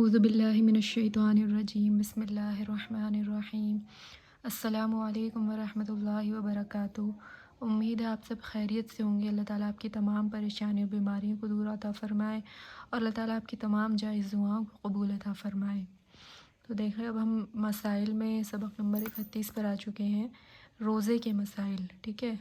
اعوذ باللہ من الشیطان الرجیم بسم اللہ الرحمن الرحیم السلام علیکم ورحمۃ اللہ وبرکاتہ۔ امید ہے آپ سب خیریت سے ہوں گے۔ اللہ تعالیٰ آپ کی تمام پریشانیوں بیماریوں کو دور عطا فرمائے اور اللہ تعالیٰ آپ کی تمام جائز دعاؤں کو قبول عطا فرمائے۔ تو دیکھیں اب ہم مسائل میں سبق نمبر 31 پر آ چکے ہیں، روزے کے مسائل، ٹھیک ہے،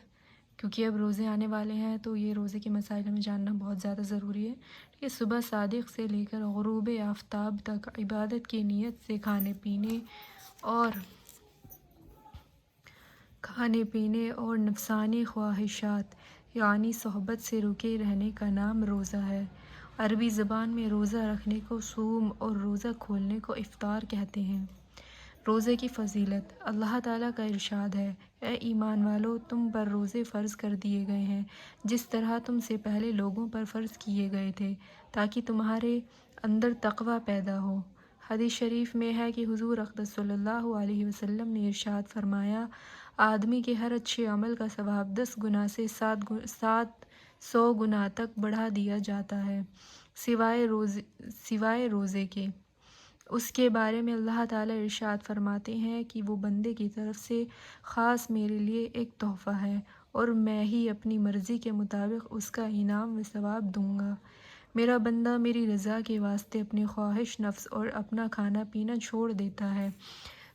کیونکہ اب روزے آنے والے ہیں تو یہ روزے کے مسائل ہمیں جاننا بہت زیادہ ضروری ہے۔ ٹھیک ہے، صبح صادق سے لے کر غروب آفتاب تک عبادت کی نیت سے کھانے پینے اور نفسانی خواہشات یعنی صحبت سے رکے رہنے کا نام روزہ ہے۔ عربی زبان میں روزہ رکھنے کو صوم اور روزہ کھولنے کو افطار کہتے ہیں۔ روزے کی فضیلت۔ اللہ تعالیٰ کا ارشاد ہے، اے ایمان والو، تم پر روزے فرض کر دیے گئے ہیں جس طرح تم سے پہلے لوگوں پر فرض کیے گئے تھے تاکہ تمہارے اندر تقوی پیدا ہو۔ حدیث شریف میں ہے کہ حضور اقدس صلی اللہ علیہ وسلم نے ارشاد فرمایا، آدمی کے ہر اچھے عمل کا ثواب 10 گنا سے 700 گنا تک بڑھا دیا جاتا ہے سوائے روزے کے۔ اس کے بارے میں اللہ تعالیٰ ارشاد فرماتے ہیں کہ وہ بندے کی طرف سے خاص میرے لیے ایک تحفہ ہے اور میں ہی اپنی مرضی کے مطابق اس کا انعام و ثواب دوں گا۔ میرا بندہ میری رضا کے واسطے اپنی خواہش نفس اور اپنا کھانا پینا چھوڑ دیتا ہے۔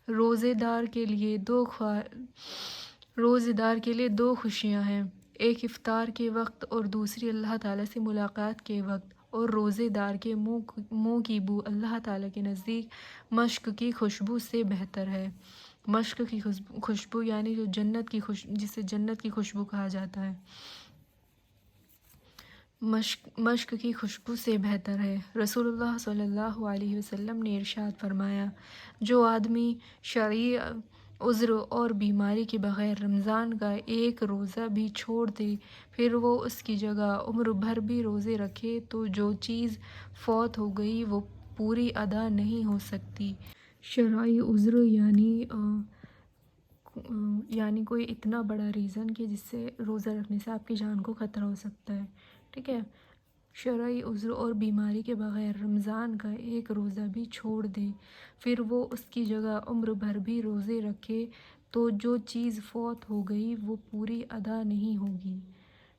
روزے دار کے لیے دو خوشیاں ہیں، ایک افطار کے وقت اور دوسری اللہ تعالیٰ سے ملاقات کے وقت۔ اور روزے دار کے منہ کی بو اللہ تعالیٰ کے نزدیک مشک کی خوشبو سے بہتر ہے۔ مشک کی خوشبو یعنی جسے جنت کی خوشبو کہا جاتا ہے، مشک کی خوشبو سے بہتر ہے۔ رسول اللہ صلی اللہ علیہ وسلم نے ارشاد فرمایا، جو آدمی شرعی عذر اور بیماری کے بغیر رمضان کا ایک روزہ بھی چھوڑ دے پھر وہ اس کی جگہ عمر بھر بھی روزے رکھے تو جو چیز فوت ہو گئی وہ پوری ادا نہیں ہو سکتی۔ شرعی عذر یعنی کوئی اتنا بڑا ریزن کہ جس سے روزہ رکھنے سے آپ کی جان کو خطرہ ہو سکتا ہے، ٹھیک ہے۔ شرعی عذر اور بیماری کے بغیر رمضان کا ایک روزہ بھی چھوڑ دے پھر وہ اس کی جگہ عمر بھر بھی روزے رکھے تو جو چیز فوت ہو گئی وہ پوری ادا نہیں ہوگی،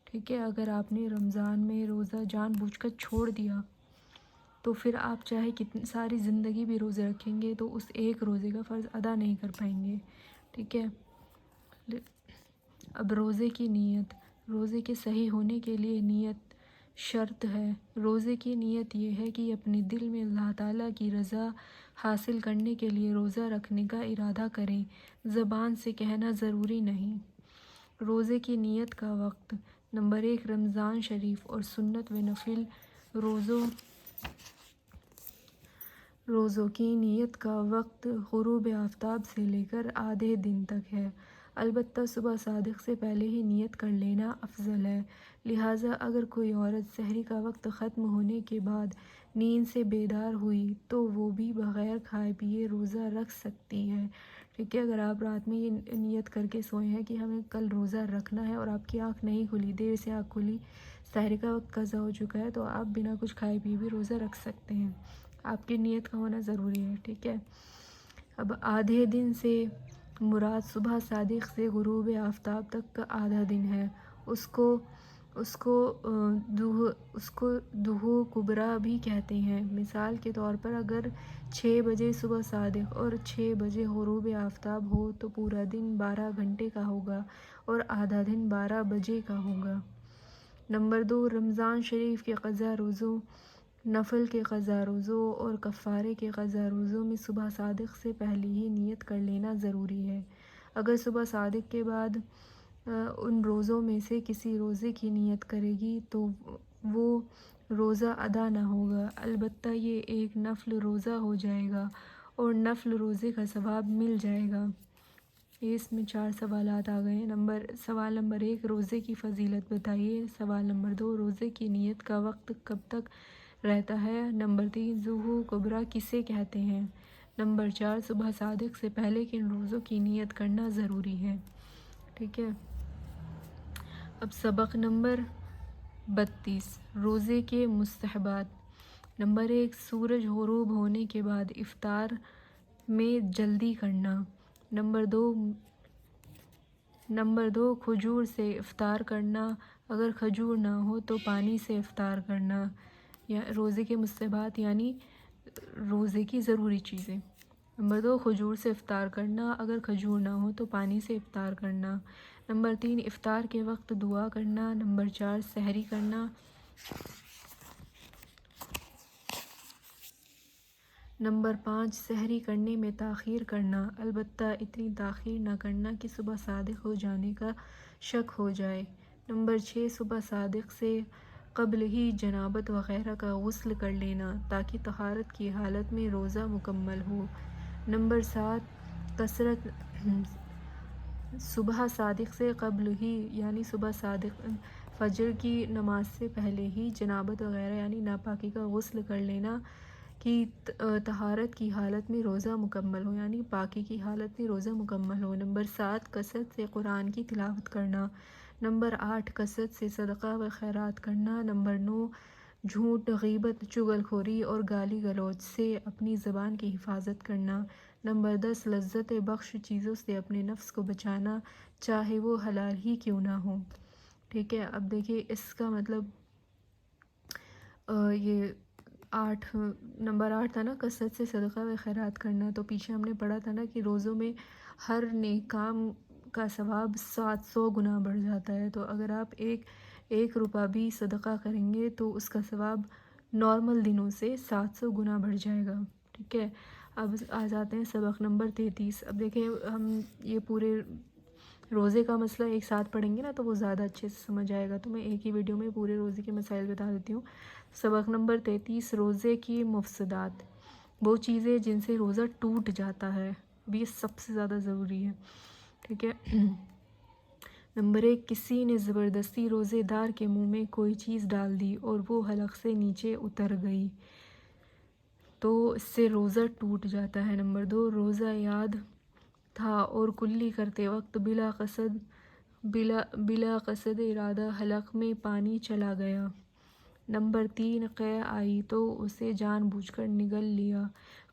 ٹھیک ہے۔ اگر آپ نے رمضان میں روزہ جان بوجھ کر چھوڑ دیا تو پھر آپ چاہے کتنی ساری زندگی بھی روزے رکھیں گے تو اس ایک روزے کا فرض ادا نہیں کر پائیں گے، ٹھیک ہے۔ اب روزے کی نیت۔ روزے کے صحیح ہونے کے لیے نیت شرط ہے۔ روزے کی نیت یہ ہے کہ اپنے دل میں اللہ تعالیٰ کی رضا حاصل کرنے کے لیے روزہ رکھنے کا ارادہ کریں، زبان سے کہنا ضروری نہیں۔ روزے کی نیت کا وقت۔ نمبر 1، رمضان شریف اور سنت و نفل روزوں کی نیت کا وقت غروب آفتاب سے لے کر آدھے دن تک ہے، البتہ صبح صادق سے پہلے ہی نیت کر لینا افضل ہے۔ لہٰذا اگر کوئی عورت سحری کا وقت ختم ہونے کے بعد نیند سے بیدار ہوئی تو وہ بھی بغیر کھائے پیے روزہ رکھ سکتی ہے، ٹھیک ہے۔ اگر آپ رات میں یہ نیت کر کے سوئے ہیں کہ ہمیں کل روزہ رکھنا ہے اور آپ کی آنکھ نہیں کھلی، دیر سے آنکھ کھلی، سحری کا وقت قضا ہو چکا ہے، تو آپ بنا کچھ کھائے پیے بھی روزہ رکھ سکتے ہیں۔ آپ کی نیت کا ہونا ضروری ہے، ٹھیک ہے۔ اب آدھے دن سے مراد صبح صادق سے غروب آفتاب تک کا آدھا دن ہے، اس کو ضحو کبریٰ بھی کہتے ہیں۔ مثال کے طور پر اگر 6 بجے صبح صادق اور 6 بجے غروب آفتاب ہو تو پورا دن 12 گھنٹے کا ہوگا اور آدھا دن 12 بجے کا ہوگا۔ نمبر 2، رمضان شریف کے قضا روزوں، نفل کے قضا روزوں اور کفارے کے قضا روزوں میں صبح صادق سے پہلے ہی نیت کر لینا ضروری ہے۔ اگر صبح صادق کے بعد ان روزوں میں سے کسی روزے کی نیت کرے گی تو وہ روزہ ادا نہ ہوگا، البتہ یہ ایک نفل روزہ ہو جائے گا اور نفل روزے کا ثواب مل جائے گا۔ اس میں 4 سوالات آ گئے ہیں۔ سوال نمبر 1، روزے کی فضیلت بتائیے۔ سوال نمبر 2، روزے کی نیت کا وقت کب تک رہتا ہے۔ نمبر 3، ضحو کبریٰ کسے کہتے ہیں۔ نمبر 4، صبح صادق سے پہلے کن روزوں کی نیت کرنا ضروری ہے، ٹھیک ہے۔ اب سبق نمبر 32، روزے کے مستحبات۔ نمبر 1 سورج غروب ہونے کے بعد افطار میں جلدی کرنا۔ نمبر دو کھجور سے افطار کرنا، اگر کھجور نہ ہو تو پانی سے افطار کرنا، یا روزے کے مستحبات یعنی روزے کی ضروری چیزیں۔ نمبر 2 کھجور سے افطار کرنا، اگر کھجور نہ ہو تو پانی سے افطار کرنا۔ نمبر 3 افطار کے وقت دعا کرنا۔ نمبر 4 سحری کرنا۔ نمبر 5 سحری کرنے میں تاخیر کرنا، البتہ اتنی تاخیر نہ کرنا کہ صبح صادق ہو جانے کا شک ہو جائے۔ نمبر 6 صبح صادق سے قبل ہی جنابت وغیرہ کا غسل کر لینا تاکہ طہارت کی حالت میں روزہ مکمل ہو۔ نمبر 7 کثرت صبح صادق سے قبل ہی یعنی صبح صادق فجر کی نماز سے پہلے ہی جنابت وغیرہ یعنی ناپاکی کا غسل کر لینا کہ طہارت کی حالت میں روزہ مکمل ہو، یعنی پاکی کی حالت میں روزہ مکمل ہو۔ نمبر 7 کثرت سے قرآن کی تلاوت کرنا۔ نمبر 8 کثرت سے صدقہ و خیرات کرنا۔ نمبر 9 جھوٹ، غیبت، چغل خوری اور گالی گلوچ سے اپنی زبان کی حفاظت کرنا۔ نمبر 10 لذت بخش چیزوں سے اپنے نفس کو بچانا، چاہے وہ حلال ہی کیوں نہ ہو۔ ٹھیک ہے، اب دیکھیے اس کا مطلب یہ نمبر 8 تھا نا کثرت سے صدقہ و خیرات کرنا، تو پیچھے ہم نے پڑھا تھا نا کہ روزوں میں ہر نیک کام کا ثواب 700 گنا بڑھ جاتا ہے، تو اگر آپ ایک روپہ بھی صدقہ کریں گے تو اس کا ثواب نارمل دنوں سے 700 گنا بڑھ جائے گا۔ ٹھیک ہے، اب آ جاتے ہیں سبق نمبر 33۔ اب دیکھیں ہم یہ پورے روزے کا مسئلہ ایک ساتھ پڑھیں گے نا تو وہ زیادہ اچھے سے سمجھ آئے گا، تو میں ایک ہی ویڈیو میں پورے روزے کے مسائل بتا دیتی ہوں۔ سبق نمبر 33 روزے کی مفسدات، وہ چیزیں جن سے روزہ ٹوٹ جاتا ہے، اب یہ سب سے زیادہ ضروری ہے۔ ٹھیک ہے، نمبر 1 کسی نے زبردستی روزے دار کے منہ میں کوئی چیز ڈال دی اور وہ حلق سے نیچے اتر گئی تو اس سے روزہ ٹوٹ جاتا ہے۔ نمبر 2 روزہ یاد تھا اور کلی کرتے وقت بلا قصد ارادہ حلق میں پانی چلا گیا۔ نمبر 3 قے آئی تو اسے جان بوجھ کر نگل لیا،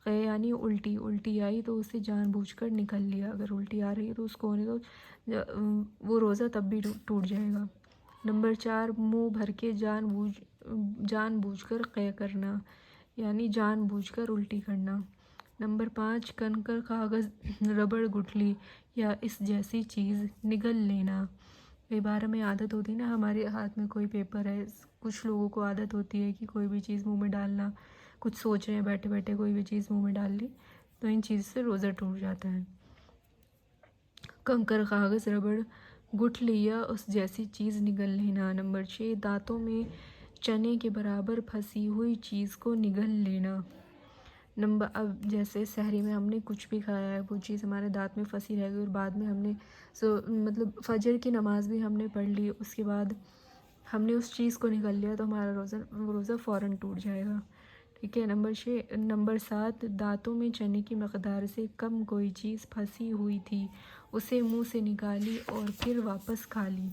قے یعنی الٹی آئی تو اسے جان بوجھ کر نکل لیا، اگر الٹی آ رہی ہے تو اس کو ہونے دو، وہ روزہ تب بھی ٹوٹ جائے گا۔ نمبر 4 منہ بھر کے جان بوجھ کر قے کرنا یعنی جان بوجھ کر الٹی کرنا۔ نمبر 5 کنکر، کاغذ، ربڑ، گٹھلی یا اس جیسی چیز نگل لینا۔ کئی بار ہمیں عادت ہوتی ہے نا، ہمارے ہاتھ میں کوئی پیپر ہے، کچھ لوگوں کو عادت ہوتی ہے کہ کوئی بھی چیز منہ میں ڈالنا، کچھ سوچ رہے ہیں بیٹھے بیٹھے کوئی بھی چیز منہ میں ڈال لی تو ان چیز سے روزہ ٹوٹ جاتا ہے۔ کنکر، کاغذ، ربڑ، گٹھلی یا اس جیسی چیز نگل لینا۔ نمبر 6 دانتوں میں چنے کے برابر پھنسی ہوئی چیز کو نگل لینا۔ اب جیسے سحری میں ہم نے کچھ بھی کھایا ہے، وہ چیز ہمارے دانت میں پھنسی رہ گئی اور بعد میں ہم نے مطلب فجر کی نماز بھی ہم نے پڑھ لی، اس کے بعد ہم نے اس چیز کو نگل لیا تو ہمارا روزہ فوراً ٹوٹ جائے گا۔ ٹھیک ہے، نمبر 7 دانتوں میں چنے کی مقدار سے کم کوئی چیز پھنسی ہوئی تھی، اسے منہ سے نکالی اور پھر واپس کھا لی۔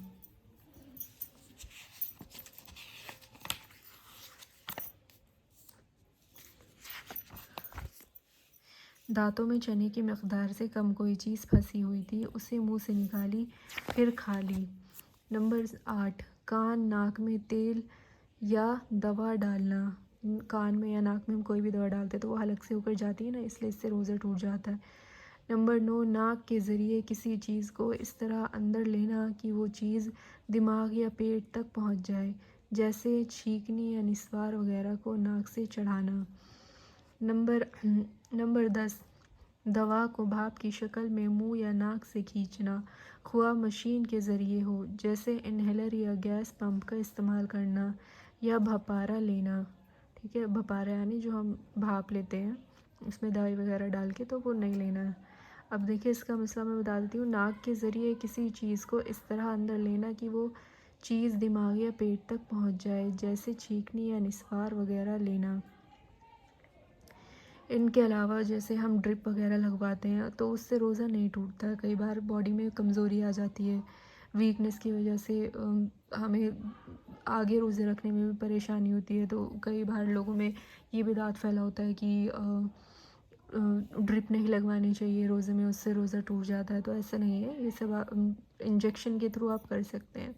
دانتوں میں چنے کی مقدار سے کم کوئی چیز پھنسی ہوئی تھی، اسے منہ سے نکالی پھر کھا لی۔ نمبر 8 کان، ناک میں تیل یا دوا ڈالنا، کان میں یا ناک میں ہم کوئی بھی دوا ڈالتے تو وہ حلق سے اوپر جاتی ہے نا، اس لیے اس سے روزہ ٹوٹ جاتا ہے۔ نمبر 9 ناک کے ذریعے کسی چیز کو اس طرح اندر لینا کہ وہ چیز دماغ یا پیٹ تک پہنچ جائے، جیسے چھینکنے یا نسوار وغیرہ کو ناک سے چڑھانا۔ نمبر 10 دوا کو بھاپ کی شکل میں منہ یا ناک سے کھینچنا، خواہ مشین کے ذریعے ہو جیسے انہیلر یا گیس پمپ کا استعمال کرنا، یا بھپارا لینا۔ ٹھیک ہے، بھپارا یعنی جو ہم بھاپ لیتے ہیں اس میں دوائی وغیرہ ڈال کے، تو وہ نہیں لینا ہے۔ اب دیکھیں اس کا مسئلہ میں بتا دیتی ہوں۔ ناک کے ذریعے کسی چیز کو اس طرح اندر لینا کہ وہ چیز دماغ یا پیٹ تک پہنچ جائے، جیسے چھینکنے یا نسوار وغیرہ لینا۔ ان کے علاوہ جیسے ہم ڈرپ وغیرہ لگواتے ہیں تو اس سے روزہ نہیں ٹوٹتا ہے، کئی بار باڈی میں کمزوری آ جاتی ہے، ویکنس کی وجہ سے ہمیں آگے روزے رکھنے میں بھی پریشانی ہوتی ہے، تو کئی بار لوگوں میں یہ بدعت پھیلا ہوتا ہے کہ ڈرپ نہیں لگوانی چاہیے روزے میں، اس سے روزہ ٹوٹ جاتا ہے، تو ایسا نہیں ہے، یہ سب انجیکشن کے تھرو آپ کر سکتے ہیں۔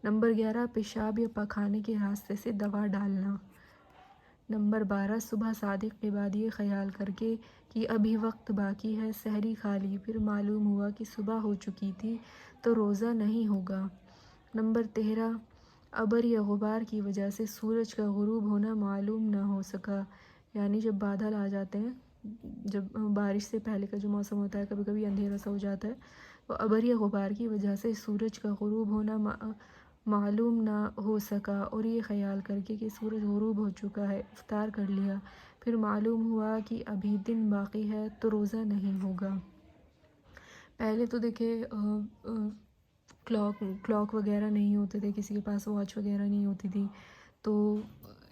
نمبر 11 پیشاب یا پاخانے کے راستے سے دوا ڈالنا۔ نمبر 12 صبح صادق کے بعد یہ خیال کر کے کہ ابھی وقت باقی ہے سحری کھا لی، پھر معلوم ہوا کہ صبح ہو چکی تھی تو روزہ نہیں ہوگا۔ نمبر 13 ابر یا غبار کی وجہ سے سورج کا غروب ہونا معلوم نہ ہو سکا، یعنی جب بادل آ جاتے ہیں، جب بارش سے پہلے کا جو موسم ہوتا ہے، کبھی کبھی اندھیرا سا ہو جاتا ہے، تو ابر یا غبار کی وجہ سے سورج کا غروب ہونا معلوم نہ ہو سکا اور یہ خیال کر کے کہ سورج غروب ہو چکا ہے افطار کر لیا، پھر معلوم ہوا کہ ابھی دن باقی ہے تو روزہ نہیں ہوگا۔ پہلے تو دیکھیں کلاک وغیرہ نہیں ہوتے تھے، کسی کے پاس واچ وغیرہ نہیں ہوتی تھی، تو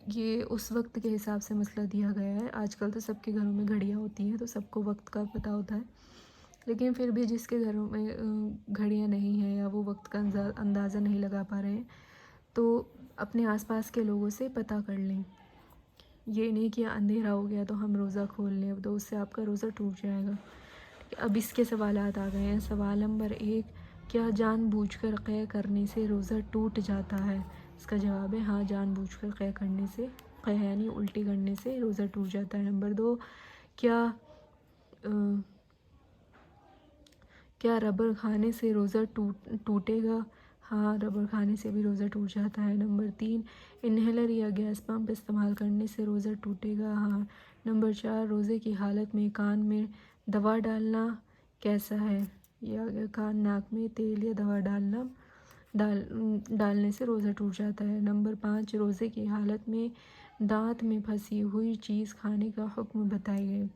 یہ اس وقت کے حساب سے مسئلہ دیا گیا ہے۔ آج کل تو سب کے گھروں میں گھڑیاں ہوتی ہیں تو سب کو وقت کا پتہ ہوتا ہے، لیکن پھر بھی جس کے گھروں میں گھڑیاں نہیں ہیں یا وہ وقت کا اندازہ نہیں لگا پا رہے ہیں، تو اپنے آس پاس کے لوگوں سے پتہ کر لیں۔ یہ نہیں کہ اندھیرا ہو گیا تو ہم روزہ کھول لیں، تو اس سے آپ کا روزہ ٹوٹ جائے گا۔ اب اس کے سوالات آ گئے ہیں۔ سوال نمبر 1 کیا جان بوجھ کر قے کرنے سے روزہ ٹوٹ جاتا ہے؟ اس کا جواب ہے ہاں، جان بوجھ کر قے کرنے سے، قے یعنی الٹی کرنے سے روزہ ٹوٹ جاتا ہے۔ نمبر 2 کیا ربڑ کھانے سے روزہ ٹوٹے گا؟ ہاں، ربڑ کھانے سے بھی روزہ ٹوٹ جاتا ہے۔ نمبر 3 انہیلر یا گیس پمپ استعمال کرنے سے روزہ ٹوٹے گا؟ ہاں۔ نمبر 4 روزے کی حالت میں کان میں دوا ڈالنا کیسا ہے؟ یا کان ناک میں تیل یا دوا ڈالنے سے روزہ ٹوٹ جاتا ہے۔ نمبر 5 روزے کی حالت میں دانت میں پھنسی ہوئی چیز کھانے کا حکم بتائیے۔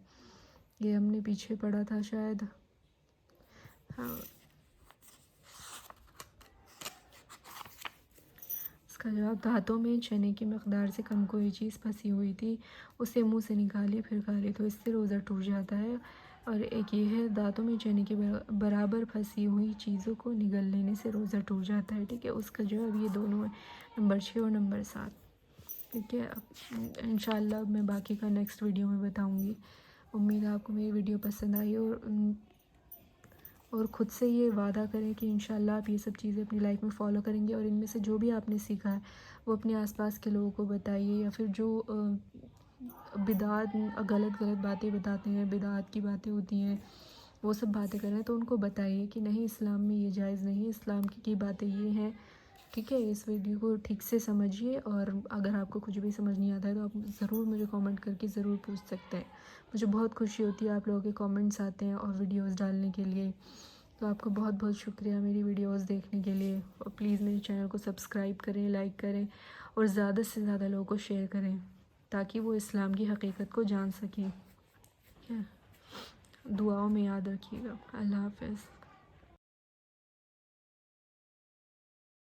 یہ ہم نے پیچھے پڑھا تھا شاید، ہاں۔ اس کا جواب دانتوں میں چنے کی مقدار سے کم کوئی چیز پھنسی ہوئی تھی، اسے منہ سے نکالی پھر کھا لی تو اس سے روزہ ٹوٹ جاتا ہے۔ اور ایک یہ ہے دانتوں میں چنے کے برابر پھنسی ہوئی چیزوں کو نگل لینے سے روزہ ٹوٹ جاتا ہے، ٹھیک ہے۔ اس کا جواب یہ دونوں ہے، نمبر 6 اور نمبر 7، ٹھیک ہے۔ انشاءاللہ میں باقی کا نیکسٹ ویڈیو میں بتاؤں گی۔ امید ہے آپ کو میری ویڈیو پسند آئی، اور خود سے یہ وعدہ کریں کہ انشاءاللہ آپ یہ سب چیزیں اپنی لائف میں فالو کریں گے، اور ان میں سے جو بھی آپ نے سیکھا ہے وہ اپنے آس پاس کے لوگوں کو بتائیے، یا پھر جو بدعت غلط باتیں بتاتے ہیں، بدعت کی باتیں ہوتی ہیں، وہ سب باتیں کریں تو ان کو بتائیے کہ نہیں، اسلام میں یہ جائز نہیں ہے، اسلام کی باتیں یہ ہیں، ٹھیک ہے۔ اس ویڈیو کو ٹھیک سے سمجھیے، اور اگر آپ کو کچھ بھی سمجھ نہیں آتا ہے تو آپ ضرور مجھے کامنٹ کر کے ضرور پوچھ سکتے ہیں۔ مجھے بہت خوشی ہوتی ہے آپ لوگوں کے کامنٹس آتے ہیں اور ویڈیوز ڈالنے کے لیے، تو آپ کا بہت بہت شکریہ میری ویڈیوز دیکھنے کے لیے، اور پلیز میرے چینل کو سبسکرائب کریں، لائک کریں، اور زیادہ سے زیادہ لوگوں کو شیئر کریں تاکہ وہ اسلام کی حقیقت کو جان سکیں، ٹھیک ہے۔ دعاؤں میں یاد رکھیے گا۔ اللہ حافظ۔